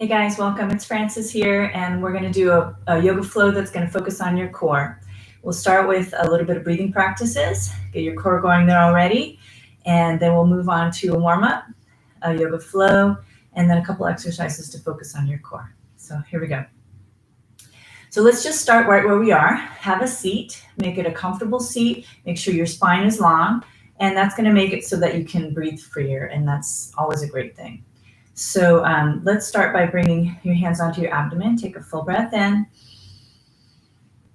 Hey guys, welcome. It's Frances here, and we're going to do a yoga flow that's going to focus on your core. We'll start with a little bit of breathing practices, get your core going there already, and then we'll move on to a warm-up, a yoga flow, and then a couple exercises to focus on your core. So here we go. So let's just start right where we are. Have a seat, make it a comfortable seat, make sure your spine is long, and that's going to make it so that you can breathe freer, and that's always a great thing. So let's start by bringing your hands onto your abdomen. Take a full breath in.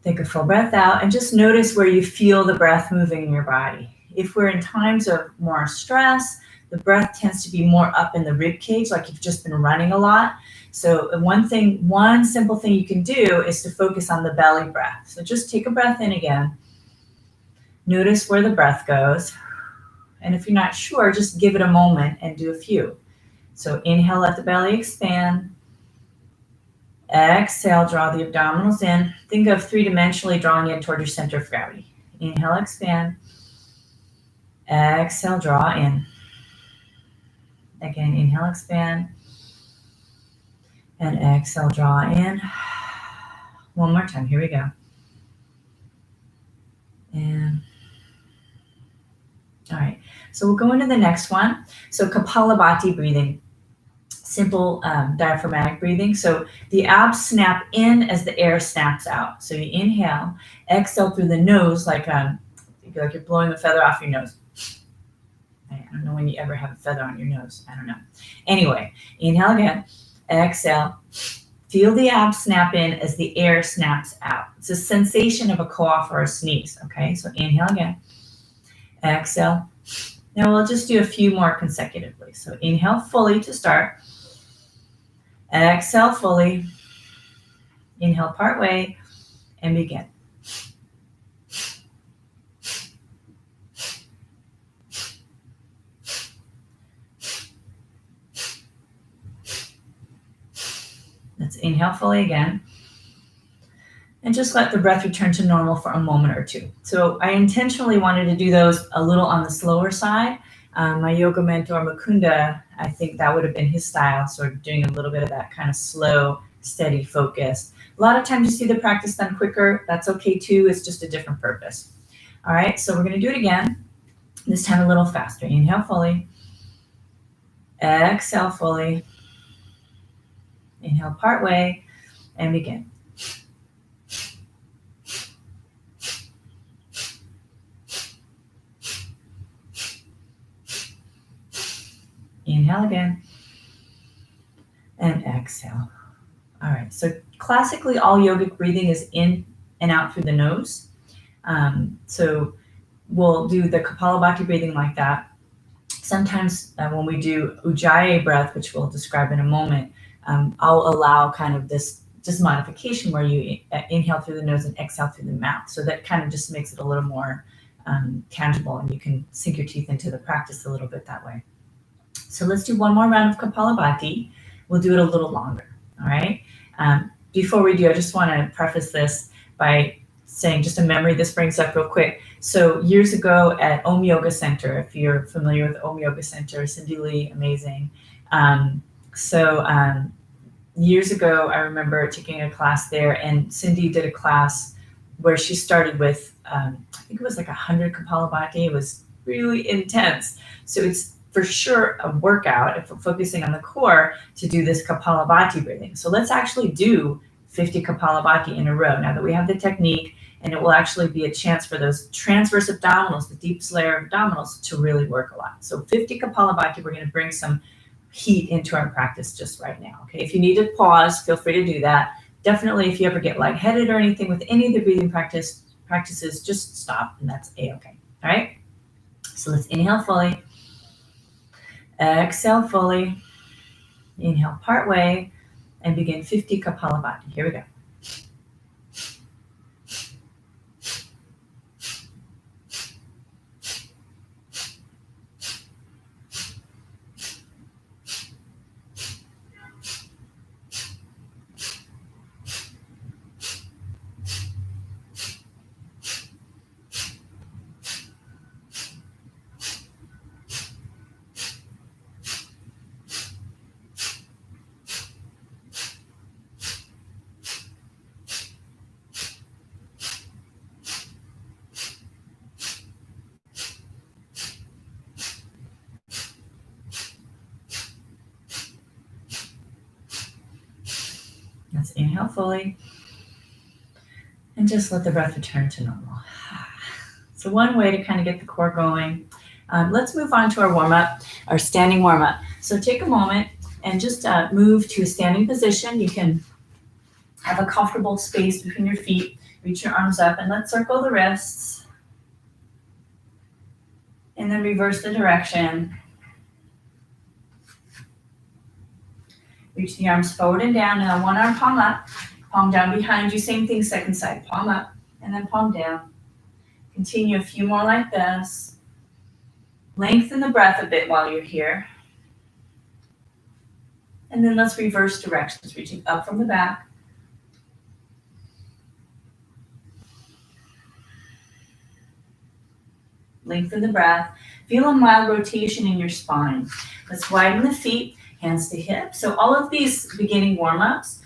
Take a full breath out, and just notice where you feel the breath moving in your body. If we're in times of more stress, the breath tends to be more up in the rib cage, like you've just been running a lot. So one simple thing you can do is to focus on the belly breath. So just take a breath in again. Notice where the breath goes. And if you're not sure, just give it a moment and do a few. So inhale, let the belly expand. Exhale, draw the abdominals in. Think of three-dimensionally drawing in toward your center of gravity. Inhale, expand. Exhale, draw in. Again, inhale, expand. And exhale, draw in. One more time, here we go. And all right, so we'll go into the next one. So Kapalabhati breathing. Simple diaphragmatic breathing. So the abs snap in as the air snaps out. So you inhale, exhale through the nose like you're blowing a feather off your nose. I don't know when you ever have a feather on your nose. I don't know. Anyway, inhale again, exhale. Feel the abs snap in as the air snaps out. It's a sensation of a cough or a sneeze. Okay, so inhale again, exhale. Now we'll just do a few more consecutively. So inhale fully to start. Exhale fully. Inhale part way and begin. Let's inhale fully again. And just let the breath return to normal for a moment or two. So I intentionally wanted to do those a little on the slower side. My yoga mentor, Mukunda, I think that would have been his style, sort of doing a little bit of that kind of slow, steady focus. A lot of times you see the practice done quicker. That's okay too. It's just a different purpose. All right, so we're going to do it again. This time a little faster. Inhale fully. Exhale fully. Inhale part way and begin. Inhale again and exhale. All right, so classically all yogic breathing is in and out through the nose. So we'll do the Kapalabhati breathing like that. Sometimes when we do Ujjayi breath, which we'll describe in a moment, I'll allow kind of this just modification where you inhale through the nose and exhale through the mouth. So that kind of just makes it a little more tangible, and you can sink your teeth into the practice a little bit that way. So let's do one more round of Kapalabhati. We'll do it a little longer, all right? Before we do, I just want to preface this by saying just a memory this brings up real quick. So years ago at Om Yoga Center, if you're familiar with Om Yoga Center, Cindy Lee, amazing. Years ago, I remember taking a class there, and Cindy did a class where she started with, I think it was like 100 Kapalabhati. It was really intense. So it's for sure a workout if we're focusing on the core to do this Kapalabhati breathing. So let's actually do 50 Kapalabhati in a row now that we have the technique, and it will actually be a chance for those transverse abdominals, the deepest layer of abdominals, to really work a lot. So 50 Kapalabhati, we're going to bring some heat into our practice just right now. Okay, if you need to pause, feel free to do that. Definitely, if you ever get lightheaded or anything with any of the breathing practices, just stop, and that's a-okay. All right, so let's inhale fully. Exhale fully. Inhale part way and begin 50 Kapalabhati. Here we go. Let's inhale fully. And just let the breath return to normal. So one way to kind of get the core going. Let's move on to our warm-up, our standing warm-up. So take a moment and just move to a standing position. You can have a comfortable space between your feet. Reach your arms up and let's circle the wrists. And then reverse the direction. Reach the arms forward and down. Now one arm palm up, palm down behind you. Same thing, second side. Palm up and then palm down. Continue a few more like this. Lengthen the breath a bit while you're here. And then let's reverse directions, reaching up from the back. Lengthen the breath. Feel a mild rotation in your spine. Let's widen the feet, hands to hips. So all of these beginning warm-ups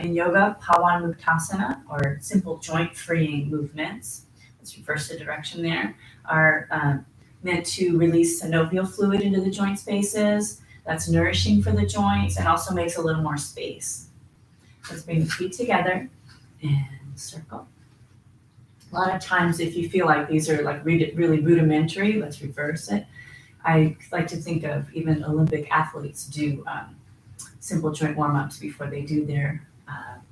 in yoga, Pawanmuktasana, or simple joint freeing movements, let's reverse the direction there, are meant to release synovial fluid into the joint spaces. That's nourishing for the joints and also makes a little more space. Let's bring the feet together and circle. A lot of times if you feel like these are like really rudimentary, let's reverse it. I like to think of even Olympic athletes do simple joint warm-ups before they do their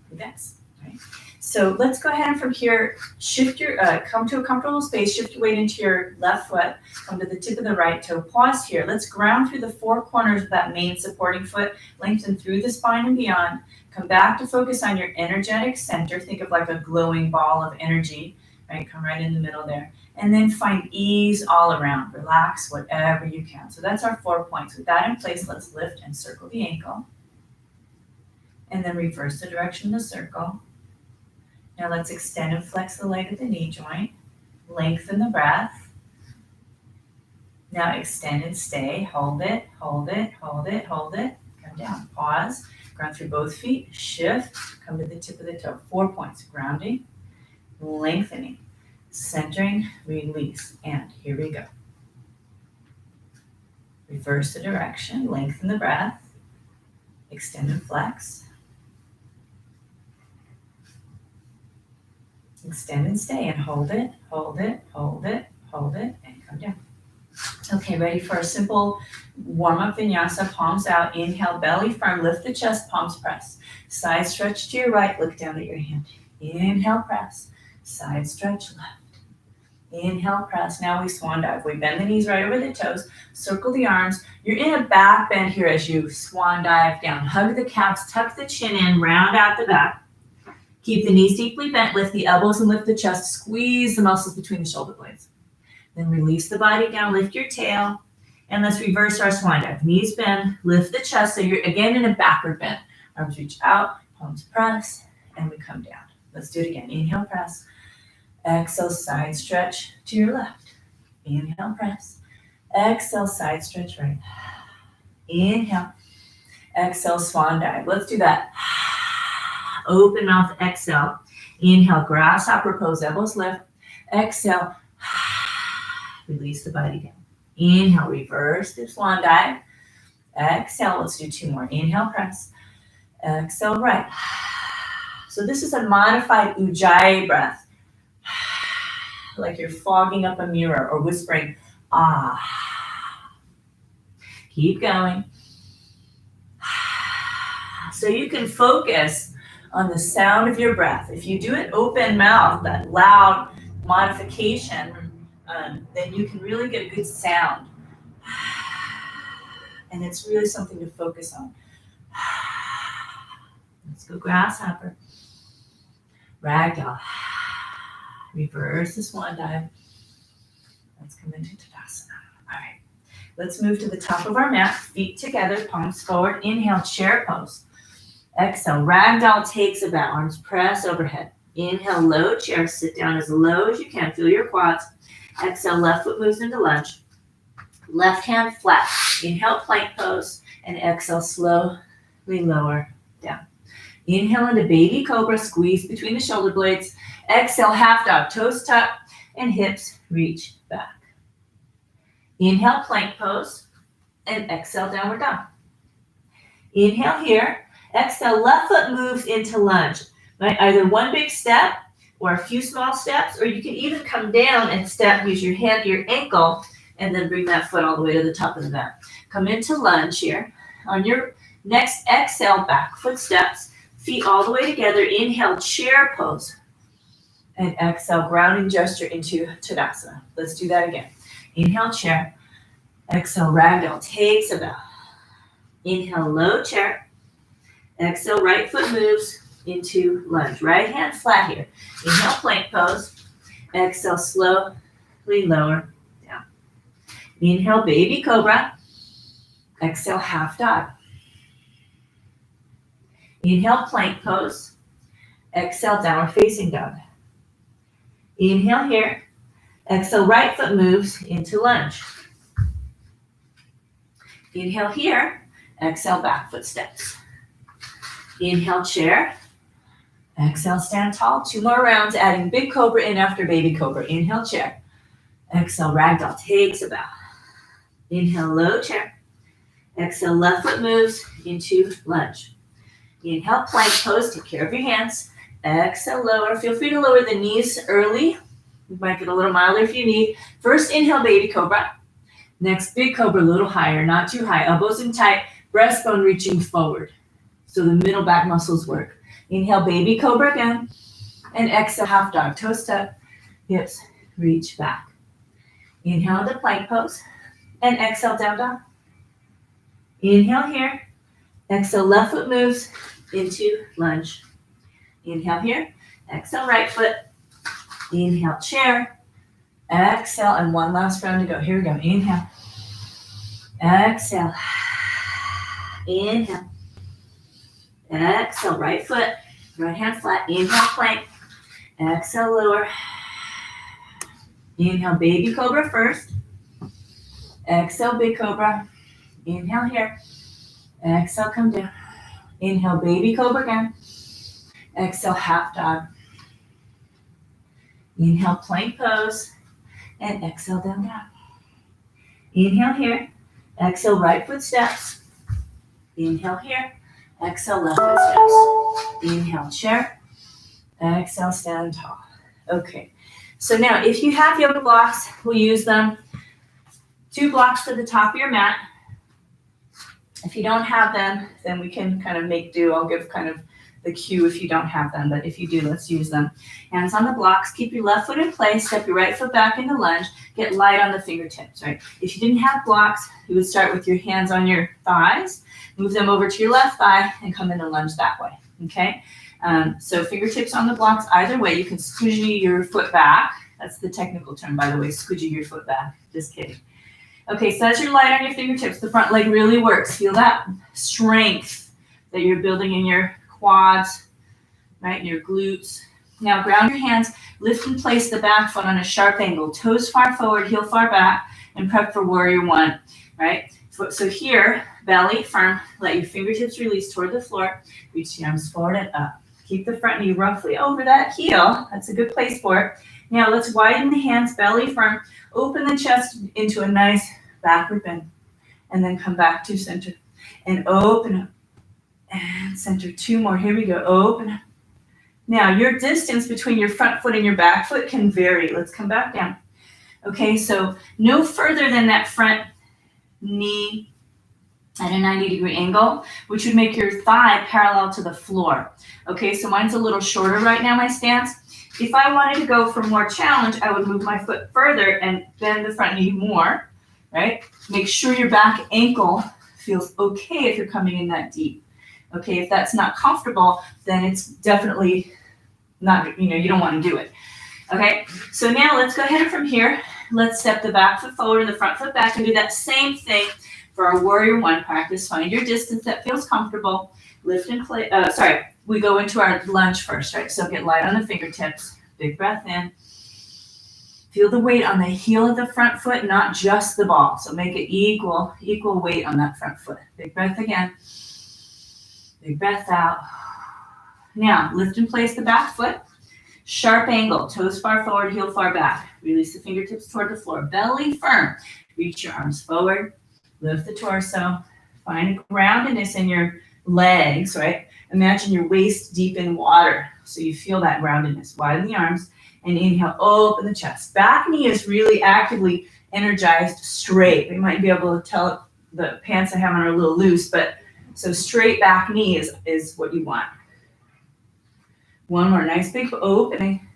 events. Right? So let's go ahead and from here, shift your, come to a comfortable space, shift your weight into your left foot, come to the tip of the right toe, pause here. Let's ground through the four corners of that main supporting foot, lengthen through the spine and beyond. Come back to focus on your energetic center. Think of like a glowing ball of energy, right? Come right in the middle there. And then find ease all around. Relax whatever you can. So that's our 4 points. With that in place, let's lift and circle the ankle. And then reverse the direction of the circle. Now let's extend and flex the leg of the knee joint. Lengthen the breath. Now extend and stay. Hold it, hold it, hold it, hold it. Come down. Pause. Ground through both feet. Shift. Come to the tip of the toe. 4 points. Grounding. Lengthening. Centering. Release. And here we go. Reverse the direction. Lengthen the breath. Extend and flex. Extend and stay and hold it, hold it, hold it, hold it, and come down. Okay, ready for a simple warm-up vinyasa, palms out, inhale, belly firm, lift the chest, palms press. Side stretch to your right, look down at your hand. Inhale, press, side stretch left. Inhale, press, now we swan dive. We bend the knees right over the toes, circle the arms. You're in a back bend here as you swan dive down. Hug the calves, tuck the chin in, round out the back. Keep the knees deeply bent, lift the elbows and lift the chest, squeeze the muscles between the shoulder blades. Then release the body down, lift your tail, and let's reverse our swan dive. Knees bend, lift the chest, so you're again in a backward bend. Arms reach out, palms press, and we come down. Let's do it again. Inhale, press. Exhale, side stretch to your left. Inhale, press. Exhale, side stretch right. Inhale. Exhale, swan dive. Let's do that. Open mouth, exhale. Inhale, grasshopper pose, elbows lift. Exhale, release the body down. Inhale, reverse the swan dive. Exhale, let's do 2 more. Inhale, press. Exhale, right. So this is a modified Ujjayi breath. Like you're fogging up a mirror or whispering, ah. Keep going. So you can focus on the sound of your breath. If you do it open mouth, that loud modification, then you can really get a good sound. And it's really something to focus on. Let's go grasshopper. Ragdoll. Reverse the swan dive. Let's come into Tadasana. All right. Let's move to the top of our mat. Feet together, palms forward. Inhale, chair pose. Exhale, ragdoll takes a bow, arms press overhead. Inhale, low chair, sit down as low as you can, feel your quads. Exhale, left foot moves into lunge. Left hand flat. Inhale, plank pose, and exhale, slowly lower down. Inhale into baby cobra, squeeze between the shoulder blades. Exhale, half dog, toes tuck, and hips reach back. Inhale, plank pose, and exhale, downward dog. Inhale here. Exhale, left foot moves into lunge, right? Either one big step or a few small steps, or you can even come down and step, use your hand to your ankle, and then bring that foot all the way to the top of the mat. Come into lunge here. On your next exhale, back foot steps, feet all the way together. Inhale, chair pose. And exhale, grounding gesture into Tadasana. Let's do that again. Inhale, chair. Exhale, ragdoll, takes a bow. Inhale, low chair. Exhale, right foot moves into lunge. Right hand flat here. Inhale, plank pose. Exhale, slowly lower down. Inhale, baby cobra. Exhale, half dog. Inhale, plank pose. Exhale, downward facing dog. Inhale here. Exhale, right foot moves into lunge. Inhale here. Exhale, back foot steps. Inhale, chair. Exhale, stand tall. 2 more rounds, adding big cobra in after baby cobra. Inhale, chair. Exhale, ragdoll, takes a bow. Inhale, low chair. Exhale, left foot moves into lunge. Inhale, plank pose, take care of your hands. Exhale, lower. Feel free to lower the knees early. You might get a little milder if you need. First, inhale, baby cobra. Next, big cobra, a little higher, not too high. Elbows in tight, breastbone reaching forward. So the middle back muscles work. Inhale, baby cobra again. And exhale, half dog. Toe step, hips reach back. Inhale to plank pose. And exhale, down dog. Inhale here. Exhale, left foot moves into lunge. Inhale here. Exhale, right foot. Inhale, chair. Exhale, and one last round to go. Here we go. Inhale. Exhale. Inhale. Exhale, right foot. Right hand flat. Inhale, plank. Exhale, lower. Inhale, baby cobra first. Exhale, big cobra. Inhale here. Exhale, come down. Inhale, baby cobra again. Exhale, half dog. Inhale, plank pose. And exhale, down dog. Inhale here. Exhale, right foot steps. Inhale here. Exhale, left foot steps. Inhale, chair. Exhale, stand tall. Okay. So now, if you have yoga blocks, we'll use them. 2 blocks to the top of your mat. If you don't have them, then we can kind of make do. I'll give kind of the cue if you don't have them, but if you do, let's use them. Hands on the blocks, keep your left foot in place, step your right foot back into lunge, get light on the fingertips, right? If you didn't have blocks, you would start with your hands on your thighs, move them over to your left thigh, and come into lunge that way, okay? So fingertips on the blocks, either way, you can squidgy your foot back. That's the technical term, by the way, squidgy your foot back, just kidding. Okay, so as you're light on your fingertips, the front leg really works. Feel that strength that you're building in your quads, right, your glutes. Now ground your hands, lift and place the back foot on a sharp angle, toes far forward, heel far back, and prep for warrior 1, right? So here, belly firm, let your fingertips release toward the floor, reach the arms forward and up. Keep the front knee roughly over that heel, that's a good place for it. Now let's widen the hands, belly firm, open the chest into a nice backward bend, and then come back to center, and open up. And center, 2 more. Here we go. Open up. Now, your distance between your front foot and your back foot can vary. Let's come back down. Okay, so no further than that front knee at a 90-degree angle, which would make your thigh parallel to the floor. Okay, so mine's a little shorter right now, my stance. If I wanted to go for more challenge, I would move my foot further and bend the front knee more, right? Make sure your back ankle feels okay if you're coming in that deep. Okay, if that's not comfortable, then it's definitely not, you don't want to do it. Okay, so now let's go ahead from here. Let's step the back foot forward and the front foot back and do that same thing for our warrior 1 practice. Find your distance that feels comfortable. Lift and play, we go into our lunge first, right? So get light on the fingertips, big breath in. Feel the weight on the heel of the front foot, not just the ball. So make it equal weight on that front foot. Big breath again. Big breath out. Now, lift and place the back foot. Sharp angle, toes far forward, heel far back. Release the fingertips toward the floor. Belly firm. Reach your arms forward. Lift the torso. Find groundedness in your legs, right? Imagine your waist deep in water. So you feel that groundedness. Widen the arms and inhale, open the chest. Back knee is really actively energized straight. We might be able to tell the pants I have on are a little loose, but so straight back knee is what you want. One more nice big opening.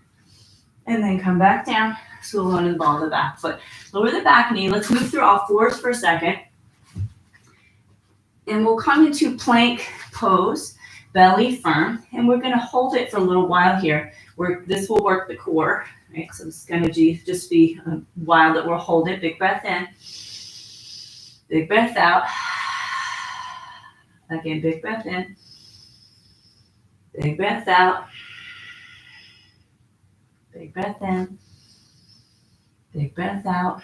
And then come back down. So we'll under the ball of the back foot. Lower the back knee. Let's move through all fours for a second. And we'll come into plank pose, belly firm. And we're going to hold it for a little while here. This will work the core. Right? So it's going to just be a while that we'll hold it. Big breath in. Big breath out. Again, big breath in. Big breath out. Big breath in. Big breath out.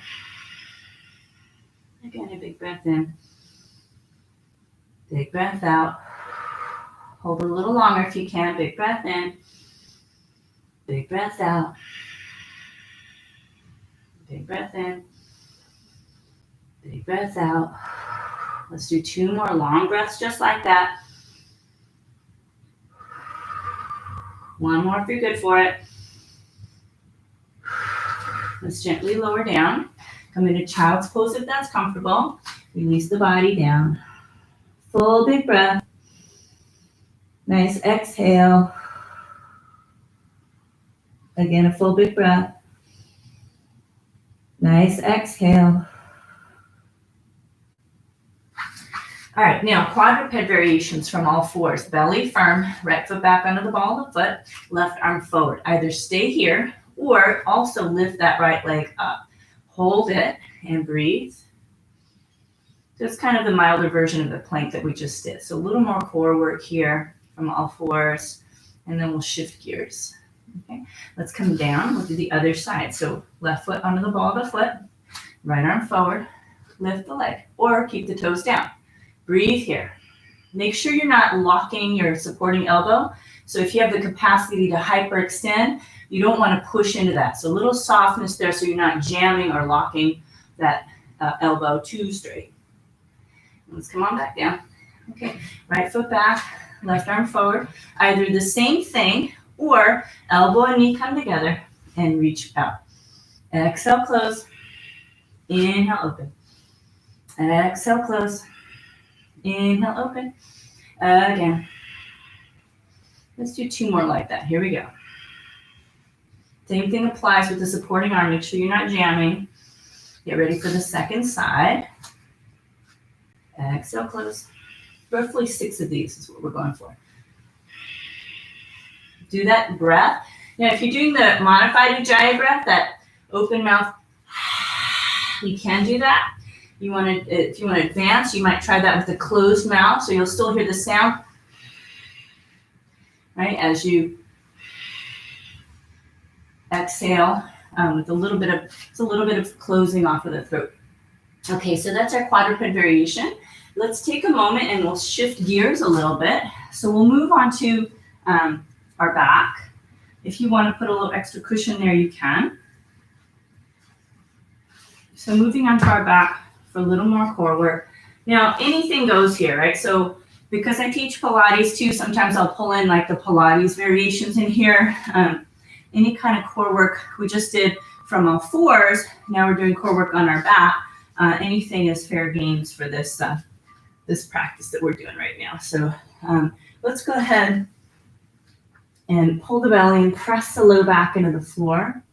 Again, a big breath in. Big breath out. Hold a little longer if you can. Big breath in. Big breath out. Big breath in. Big breath out. Let's do 2 more long breaths just like that. 1 more if you're good for it. Let's gently lower down. Come into child's pose if that's comfortable. Release the body down. Full big breath. Nice exhale. Again, a full big breath. Nice exhale. All right, now quadruped variations from all fours. Belly firm, right foot back under the ball of the foot, left arm forward. Either stay here or also lift that right leg up. Hold it and breathe. Just kind of the milder version of the plank that we just did. So a little more core work here from all fours, and then we'll shift gears. Okay, let's come down. We'll do the other side. So left foot under the ball of the foot, right arm forward, lift the leg, or keep the toes down. Breathe here. Make sure you're not locking your supporting elbow. So if you have the capacity to hyperextend, you don't want to push into that. So a little softness there so you're not jamming or locking that elbow too straight. Let's come on back down. Okay, right foot back, left arm forward. Either the same thing or elbow and knee come together and reach out. Exhale, close. Inhale, open. Exhale, close. Inhale, open. Again. Let's do 2 more like that. Here we go. Same thing applies with the supporting arm. Make sure you're not jamming. Get ready for the second side. Exhale, close. Roughly 6 of these is what we're going for. Do that breath. Now, if you're doing the modified Ujjayi breath, that open mouth, you can do that. If you want to advance, you might try that with a closed mouth, so you'll still hear the sound, right, as you exhale with a little bit of closing off of the throat. Okay, so that's our quadruped variation. Let's take a moment and we'll shift gears a little bit. So we'll move on to our back. If you want to put a little extra cushion there, you can. So moving on to our back for a little more core work. Now, anything goes here, right? So because I teach Pilates too, sometimes I'll pull in like the Pilates variations in here. Any kind of core work we just did from all fours. Now we're doing core work on our back. Anything is fair games for this this practice that we're doing right now. So let's go ahead and pull the belly and press the low back into the floor,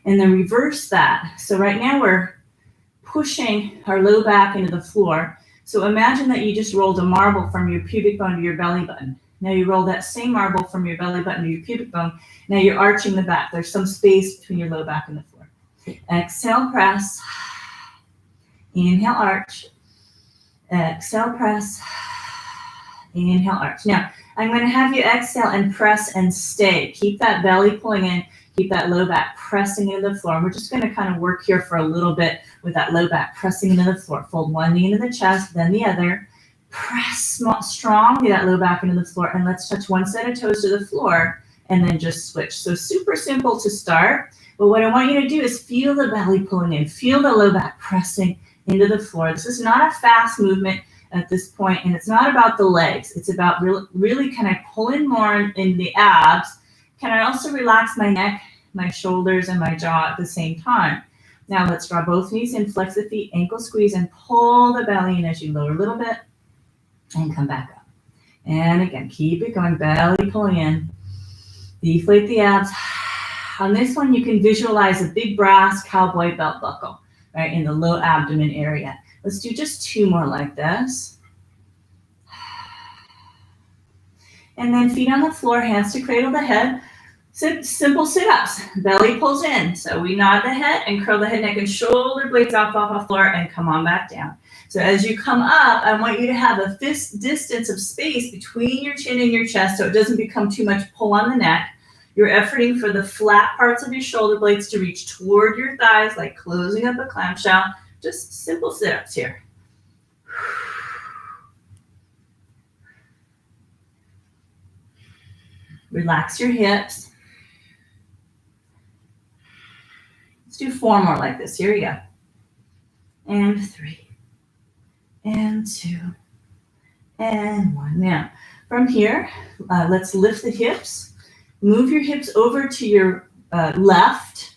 and then reverse that. So right now we're pushing our low back into the floor. So imagine that you just rolled a marble from your pubic bone to your belly button. Now you roll that same marble from your belly button to your pubic bone. Now you're arching the back. There's some space between your low back and the floor. Exhale, press. Inhale, arch. Exhale, press. Inhale, arch. Now, I'm going to have you exhale and press and stay. Keep that belly pulling in. Keep that low back pressing into the floor. We're just going to kind of work here for a little bit with that low back pressing into the floor. Fold one knee into the chest, then the other. Press strongly that low back into the floor, and let's touch one set of toes to the floor, and then just switch. So super simple to start, but what I want you to do is feel the belly pulling in. Feel the low back pressing into the floor. This is not a fast movement. at this point, and it's not about the legs. It's about really can I pull in more in the abs? Can I also relax my neck, my shoulders, and my jaw at the same time? Now let's draw both knees in, flex the feet, ankle squeeze, and pull the belly in as you lower a little bit and come back up. And again, keep it going, belly pulling in. Deflate the abs. On this one, you can visualize a big brass cowboy belt buckle, right, in the low abdomen area. Let's do just 2 more like this. And then feet on the floor, hands to cradle the head. Simple sit-ups. Belly pulls in. So we nod the head and curl the head, neck, and shoulder blades off the floor and come on back down. So as you come up, I want you to have a fist distance of space between your chin and your chest so it doesn't become too much pull on the neck. You're efforting for the flat parts of your shoulder blades to reach toward your thighs, like closing up a clamshell. Just simple sit-ups here. Relax your hips. Let's do 4 more like this. Here we go. And 3. And 2. And 1. Now, from here, let's lift the hips. Move your hips over to your left,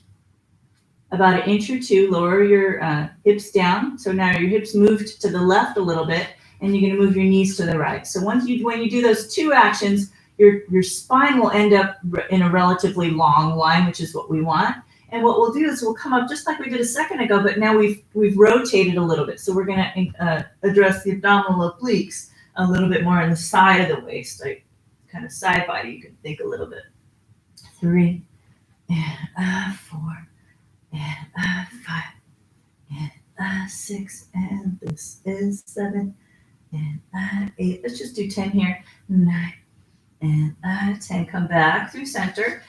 about 1 inch or 2. Lower your hips down. So now your hips moved to the left a little bit, and you're going to move your knees to the right. So when you do those 2 actions, your spine will end up in a relatively long line, which is what we want. And what we'll do is we'll come up just like we did a second ago, but now we've rotated a little bit. So we're going to address the abdominal obliques a little bit more on the side of the waist, like kind of side body. You can think a little bit. 3 and 4 and 5 and 6, and this is 7 and 8. Let's just do 10 here. 9 and 10. Come back through center,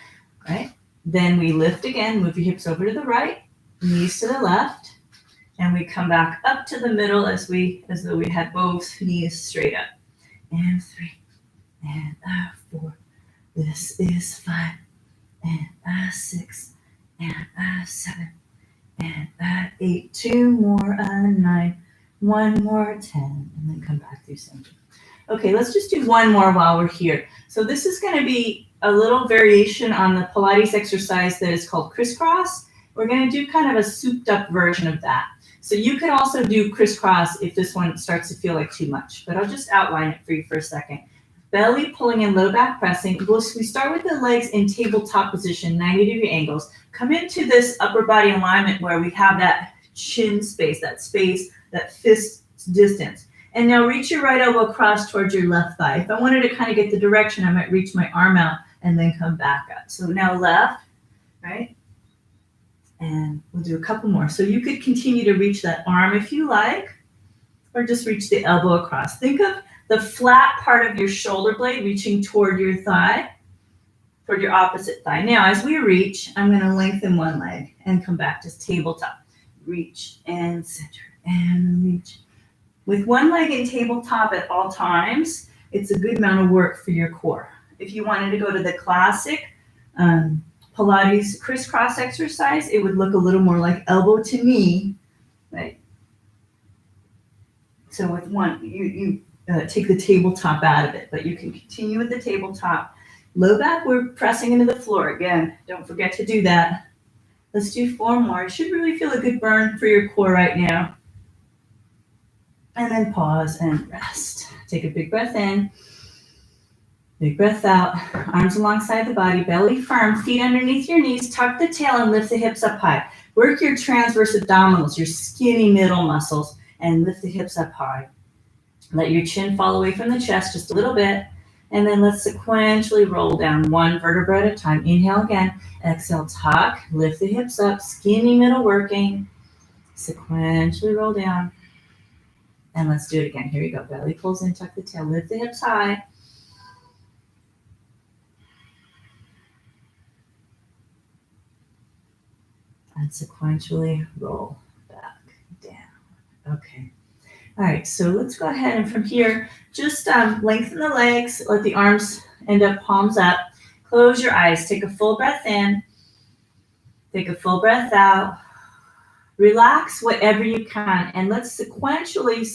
right? Then we lift again, move your hips over to the right, knees to the left, and we come back up to the middle as though we had both knees straight up. And 3 and 4. This is 5 and 6 and 7 and 8. 2 more, 9. 1 more, 10, and then come back through center. Okay, let's just do 1 more while we're here. So this is going to be a little variation on the Pilates exercise that is called crisscross. We're going to do kind of a souped up version of that. So you can also do crisscross if this one starts to feel like too much, but I'll just outline it for you for a second. Belly pulling in, low back pressing. We start with the legs in tabletop position, 90-degree angles. Come into this upper body alignment where we have that chin space, that fist distance. And now reach your right elbow across towards your left thigh. If I wanted to kind of get the direction, I might reach my arm out and then come back up. So now left, right? And we'll do a couple more. So you could continue to reach that arm if you like, or just reach the elbow across. Think of the flat part of your shoulder blade reaching toward your thigh, toward your opposite thigh. Now, as we reach, I'm going to lengthen one leg and come back to tabletop. Reach and center and reach. With one leg in tabletop at all times, it's a good amount of work for your core. If you wanted to go to the classic Pilates crisscross exercise, it would look a little more like elbow to knee, right? So with one, you take the tabletop out of it, but you can continue with the tabletop. Low back, we're pressing into the floor again. Don't forget to do that. Let's do 4 more. You should really feel a good burn for your core right now. And then pause and rest. Take a big breath in. Big breath out. Arms alongside the body, belly firm, feet underneath your knees. Tuck the tail and lift the hips up high. Work your transverse abdominals, your skinny middle muscles, and lift the hips up high. Let your chin fall away from the chest just a little bit. And then let's sequentially roll down 1 vertebra at a time. Inhale again. Exhale, tuck. Lift the hips up. Skinny middle working. Sequentially roll down. And let's do it again. Here we go. Belly pulls in, tuck the tail, lift the hips high. And sequentially roll back down. Okay. All right, so let's go ahead and from here, just lengthen the legs, let the arms end up palms up. Close your eyes, take a full breath in, take a full breath out. Relax whatever you can, and let's sequentially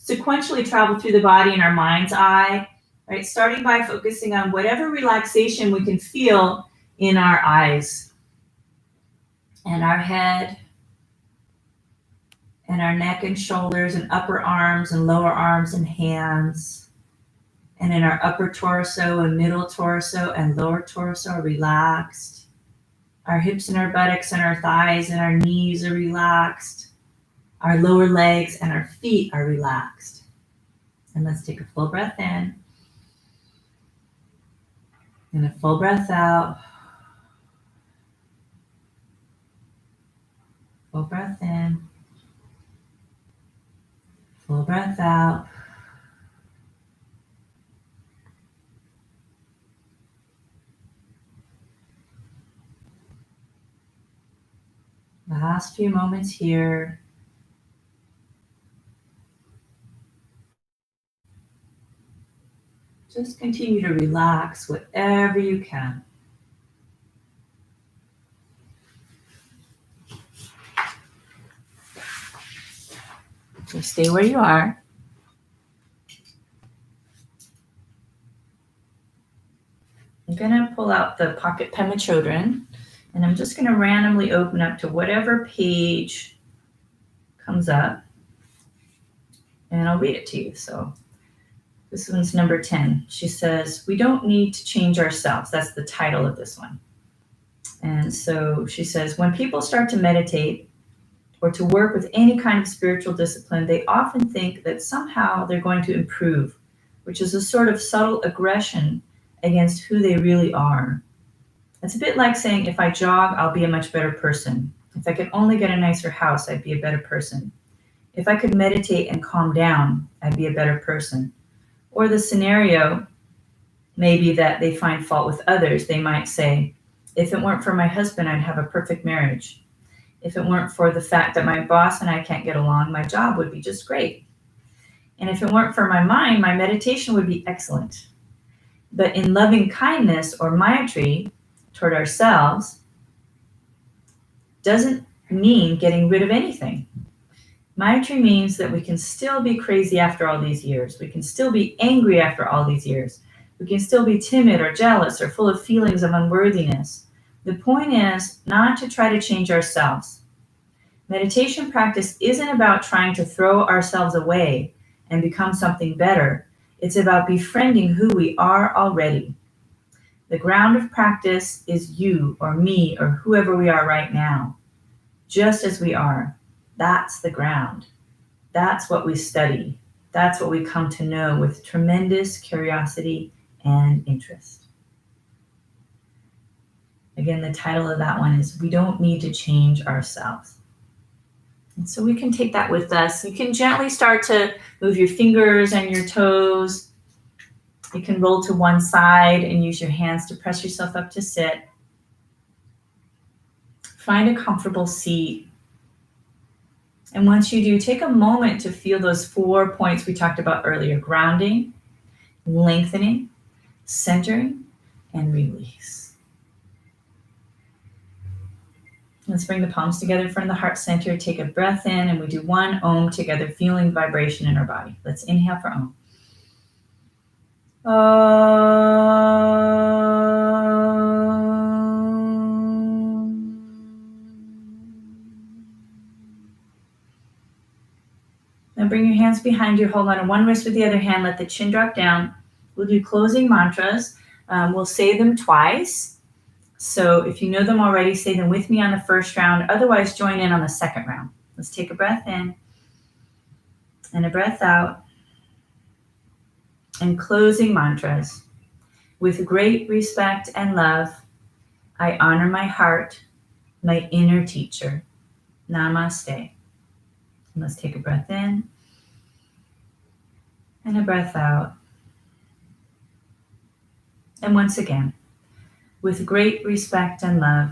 sequentially travel through the body in our mind's eye, right? Starting by focusing on whatever relaxation we can feel in our eyes and our head and our neck and shoulders and upper arms and lower arms and hands. And in our upper torso and middle torso and lower torso are relaxed. Our hips and our buttocks and our thighs and our knees are relaxed. Our lower legs and our feet are relaxed. And let's take a full breath in and a full breath out. Full breath in. Full breath out. Last few moments here. Just continue to relax whatever you can. So stay where you are. I'm going to pull out the Pocket Pema Chodron, and I'm just going to randomly open up to whatever page comes up, and I'll read it to you. So this one's number 10. She says, "We don't need to change ourselves." That's the title of this one. And so she says, when people start to meditate or to work with any kind of spiritual discipline, they often think that somehow they're going to improve, which is a sort of subtle aggression against who they really are. It's a bit like saying, if I jog, I'll be a much better person. If I could only get a nicer house, I'd be a better person. If I could meditate and calm down, I'd be a better person. Or the scenario may be that they find fault with others. They might say, if it weren't for my husband, I'd have a perfect marriage. If it weren't for the fact that my boss and I can't get along, my job would be just great. And if it weren't for my mind, my meditation would be excellent. But in loving kindness or Maitri toward ourselves doesn't mean getting rid of anything. Maitri means that we can still be crazy after all these years. We can still be angry after all these years. We can still be timid or jealous or full of feelings of unworthiness. The point is not to try to change ourselves. Meditation practice isn't about trying to throw ourselves away and become something better. It's about befriending who we are already. The ground of practice is you or me or whoever we are right now, just as we are. That's the ground. That's what we study. That's what we come to know with tremendous curiosity and interest. Again, the title of that one is We Don't Need to Change Ourselves. And so we can take that with us. You can gently start to move your fingers and your toes. You can roll to one side and use your hands to press yourself up to sit. Find a comfortable seat. And once you do, take a moment to feel those 4 points we talked about earlier: grounding, lengthening, centering, and release. Let's bring the palms together in front of the heart center. Take a breath in, and we do one Om together, feeling vibration in our body. Let's inhale for Om. Now bring your hands behind you. Hold on to one wrist with the other hand. Let the chin drop down. We'll do closing mantras. We'll say them twice. So if you know them already, say them with me on the first round. Otherwise, join in on the second round. Let's take a breath in and a breath out. And closing mantras. With great respect and love, I honor my heart, my inner teacher. Namaste. And let's take a breath in and a breath out. And once again, with great respect and love,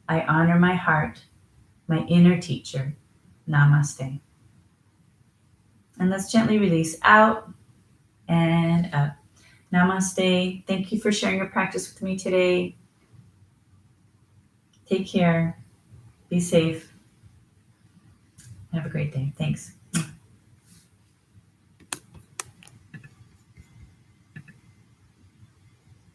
I honor my heart, my inner teacher. Namaste. And let's gently release out and up. Namaste. Thank you for sharing your practice with me today. Take care. Be safe. Have a great day. Thanks.